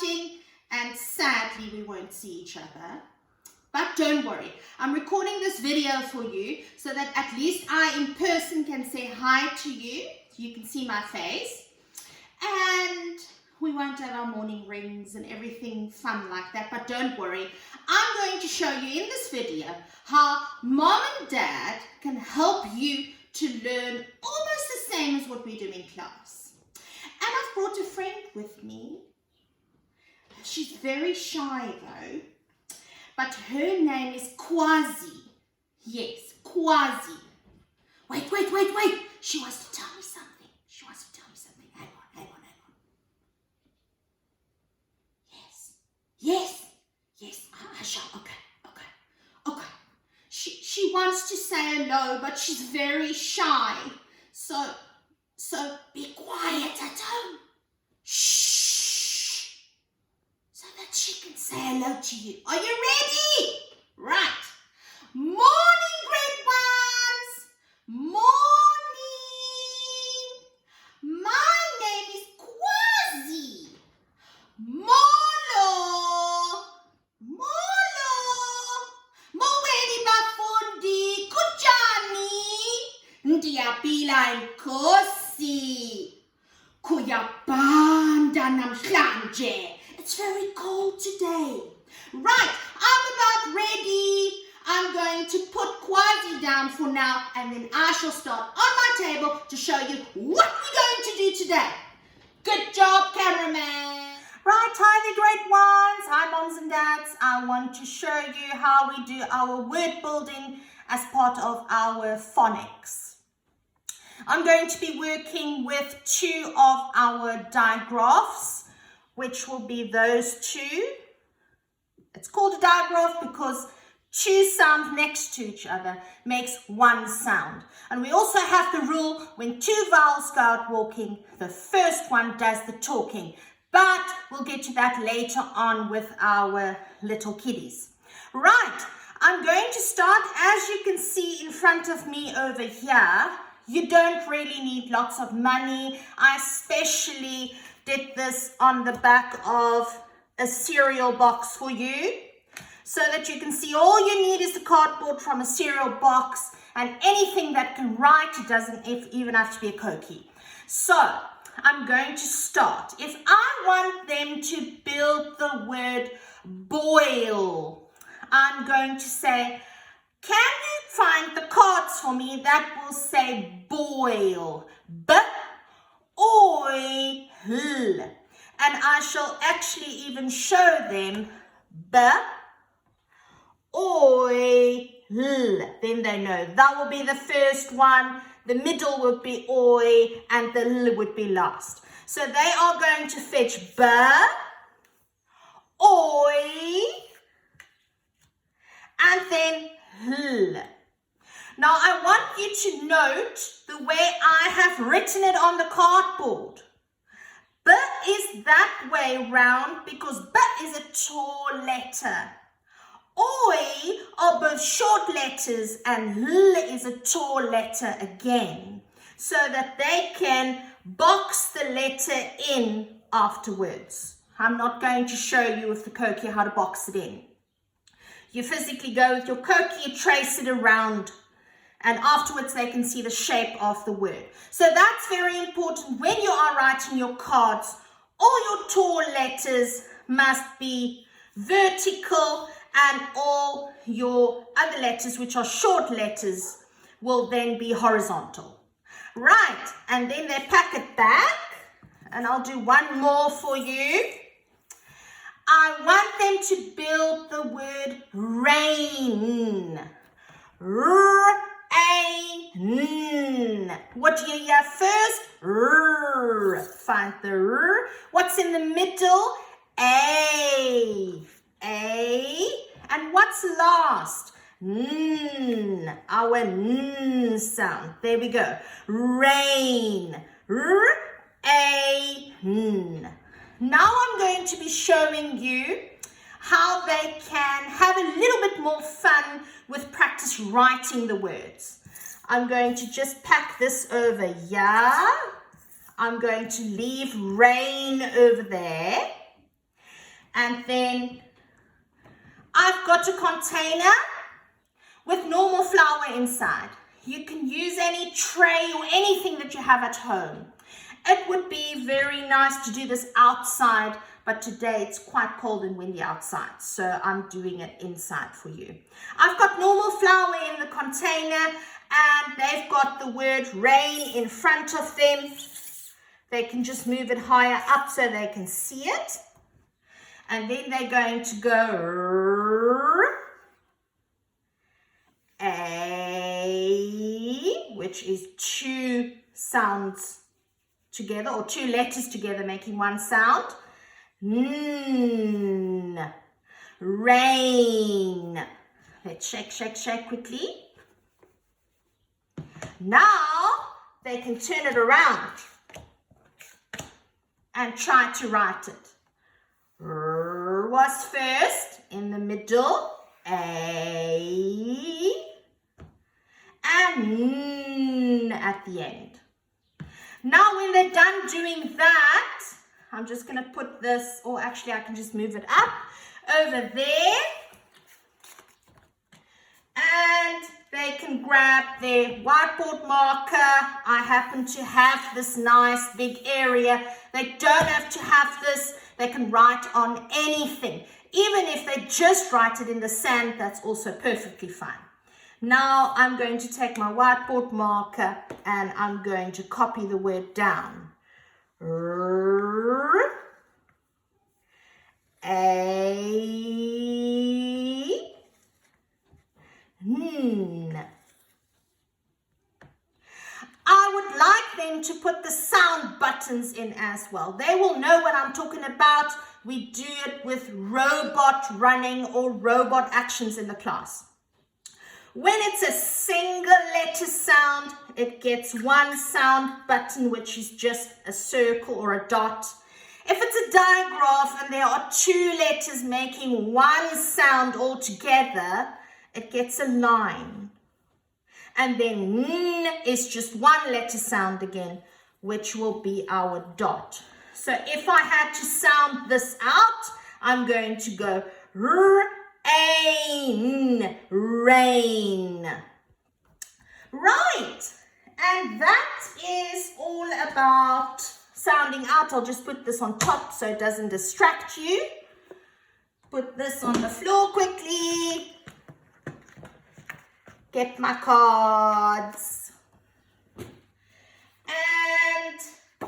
exciting, and sadly we won't see each other. But don't worry, I'm recording this video for you so that at least I in person can say hi to you. You can see my face. And we won't have our morning rings and everything fun like that. But don't worry, I'm going to show you in this video how mom and dad can help you to learn almost the same as what we do in class. And I've brought a friend with me. She's very shy though. But her name is Quasi. Yes, Quasi. Wait. She wants to tell me something. Hang on. Yes, I shall. Okay. She wants to say hello, but she's very shy. So be quiet at home. Shh. So that she can say hello to you. Are you ready? Right. Morning, grade ones. Morning. My name is Quasi. Molo. Moweni bafundi. Kujani. Ndiyapila inkosi. Kuyabanda namhlanje. It's very cold today. Right, I'm about ready. I'm going to put Quasi down for now, and then I shall start on my table to show you what we're going to do today. Good job, cameraman. Right, hi there, great ones. Hi, moms and dads. I want to show you how we do our word building as part of our phonics. I'm going to be working with two of our digraphs, which will be those two. It's called a digraph because two sounds next to each other makes one sound. And we also have the rule when two vowels go out walking, the first one does the talking. But we'll get to that later on with our little kiddies. Right, I'm going to start, as you can see in front of me over here. You don't really need lots of money. I especially did this on the back of a cereal box for you so that you can see all you need is the cardboard from a cereal box and anything that can write. It doesn't even have to be a cookie. So I'm going to start. If I want them to build the word boil, I'm going to say, can you find the cards for me that will say boil? B-oil. And I shall actually even show them B-oil. Then they know. That will be the first one. The middle would be oi and the l would be last. So they are going to fetch b, oi, and then l. Now I want you to note the way I have written it on the cardboard. B is that way round because B is a tall letter. Oi are both short letters and L is a tall letter again, so that they can box the letter in afterwards. I'm not going to show you with the Koki how to box it in. You physically go with your Koki, you trace it around, and afterwards they can see the shape of the word. So that's very important. When you are writing your cards, all your tall letters must be vertical, and all your other letters, which are short letters, will then be horizontal. Right, and then they pack it back, and I'll do one more for you. I want them to build the word rain. R-A-N. What do you hear first? R. Find the R. What's in the middle? A. A. And what's last? N. Our N sound. There we go. Rain. R-A-N. Now I'm going to be showing you how they can have a little bit more fun with practice writing the words. I'm going to just pack this over here. I'm going to leave rain over there. And then I've got a container with normal flour inside. You can use any tray or anything that you have at home. It would be very nice to do this outside, but today it's quite cold and windy outside, so I'm doing it inside for you. I've got normal flour in the container, and they've got the word rain in front of them. They can just move it higher up so they can see it. And then they're going to go A, which is two sounds together, or two letters together making one sound. N, rain. Let's shake quickly. Now they can turn it around and try to write it. R was first, in the middle, A, and N at the end. Now when they're done doing that, I'm just going to put this, or actually I can just move it up over there. And they can grab their whiteboard marker. I happen to have this nice big area. They don't have to have this. They can write on anything. Even if they just write it in the sand, that's also perfectly fine. Now I'm going to take my whiteboard marker and I'm going to copy the word down. R, A, N. I would like them to put the sound buttons in as well. They will know what I'm talking about. We do it with robot running or robot actions in the class. When it's a single letter sound, it gets one sound button, which is just a circle or a dot. If it's a digraph and there are two letters making one sound all together, it gets a line. And then N is just one letter sound again, which will be our dot. So if I had to sound this out, I'm going to go rain, rain. Right, and that is all about sounding out. I'll just put this on top so it doesn't distract you. Put this on the floor quickly. Get my cards. And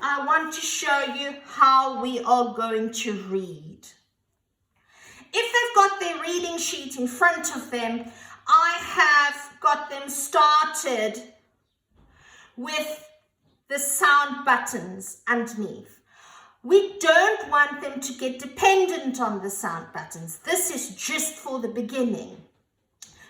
I want to show you how we are going to read. If they've got their reading sheet in front of them, I have got them started with the sound buttons underneath. We don't want them to get dependent on the sound buttons. This is just for the beginning,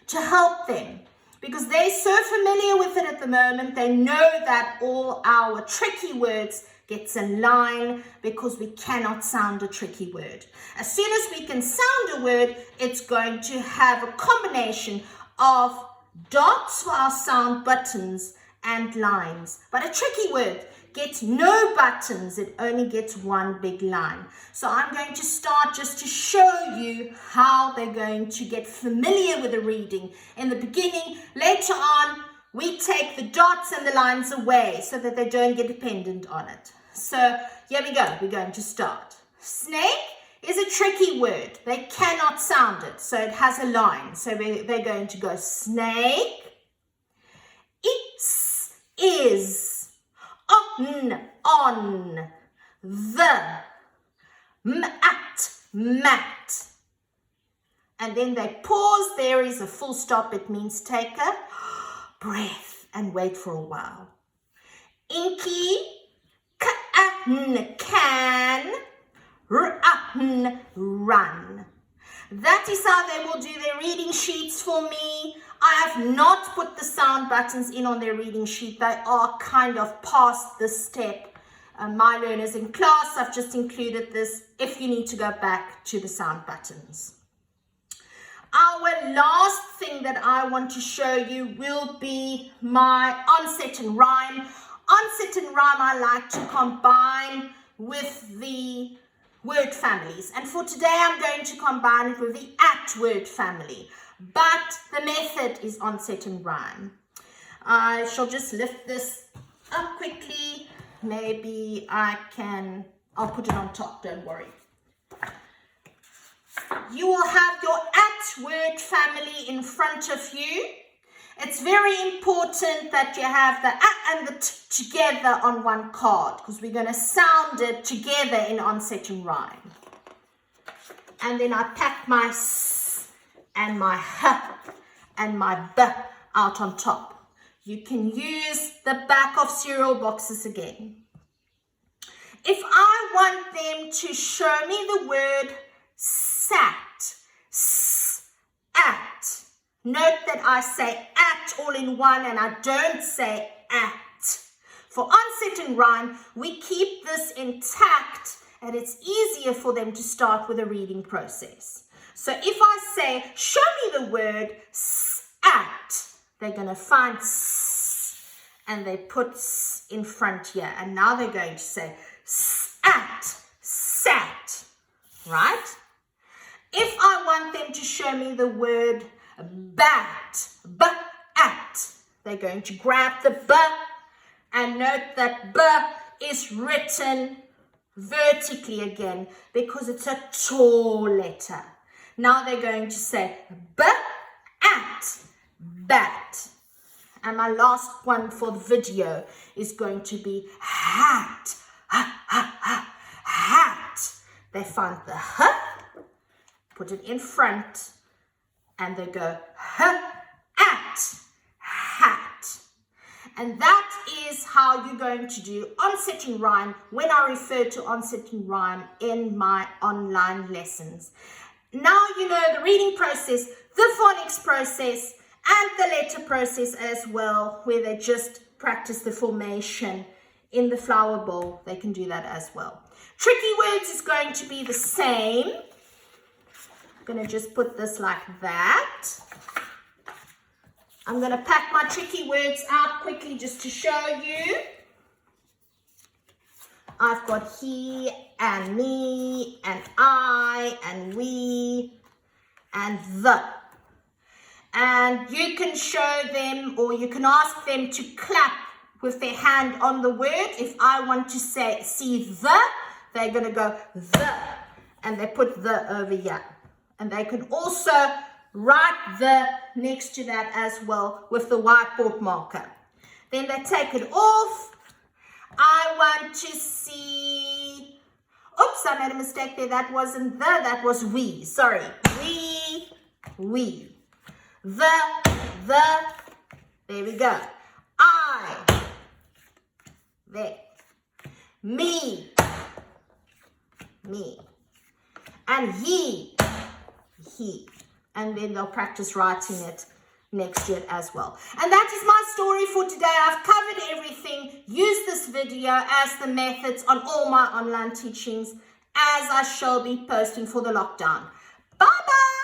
to help them, because they're so familiar with it at the moment. They know that all our tricky words gets a line because we cannot sound a tricky word. As soon as we can sound a word, it's going to have a combination of dots for our sound buttons and lines. But a tricky word gets no buttons, it only gets one big line. So I'm going to start just to show you how they're going to get familiar with the reading. In the beginning, later on, we take the dots and the lines away so that they don't get dependent on it. So here we go, we're going to start. Snake is a tricky word. They cannot sound it, so it has a line. So they're going to go snake, it's, is, on, the, mat. And then they pause. There is a full stop. It means take a breath and wait for a while. Inky, can, run. That is how they will do their reading sheets for me. I have not put the sound buttons in on their reading sheet. They are kind of past this step. My learners in class, I've just included this if you need to go back to the sound buttons. Our last thing that I want to show you will be my onset and rhyme. Onset and rhyme I like to combine with the word families. And for today, I'm going to combine it with the at word family. But the method is onset and rhyme. I shall just lift this up quickly. Maybe I'll put it on top, don't worry. You will have your at word family in front of you. It's very important that you have the at and the t together on one card, because we're going to sound it together in onset and rhyme. And then I pack my s and my h and my b out on top. You can use the back of cereal boxes again. If I want them to show me the word sat, at, note that I say at all in one and I don't say at. For onset and rhyme, we keep this intact and it's easier for them to start with a reading process. So if I say, show me the word at, they're going to find s and they put s in front here. And now they're going to say at, sat, right? If I want them to show me the word bat, at, they're going to grab the b and note that b is written vertically again because it's a tall letter. Now they're going to say b at, bat. And my last one for the video is going to be hat, hat. They find the h, put it in front, and they go at, hat. And that is how you're going to do onset and rhyme when I refer to onset and rhyme in my online lessons. Now you know the reading process, the phonics process, and the letter process as well, where they just practice the formation in the flower bowl. They can do that as well. Tricky words is going to be the same. I'm going to just put this like that. I'm going to pack my tricky words out quickly just to show you. I've got he and me and I and we and the. And you can show them or you can ask them to clap with their hand on the word. If I want to say, see the, they're going to go the. And they put the over here. And they can also write the next to that as well with the whiteboard marker. Then they take it off. I want to see, oops, I made a mistake there. That wasn't the, that was we. Sorry, we. The, there we go. I, there. Me. And he. And then they'll practice writing it next to it as well. And that is my story for today. I've covered everything. Use this video as the methods on all my online teachings as I shall be posting for the lockdown. Bye-bye.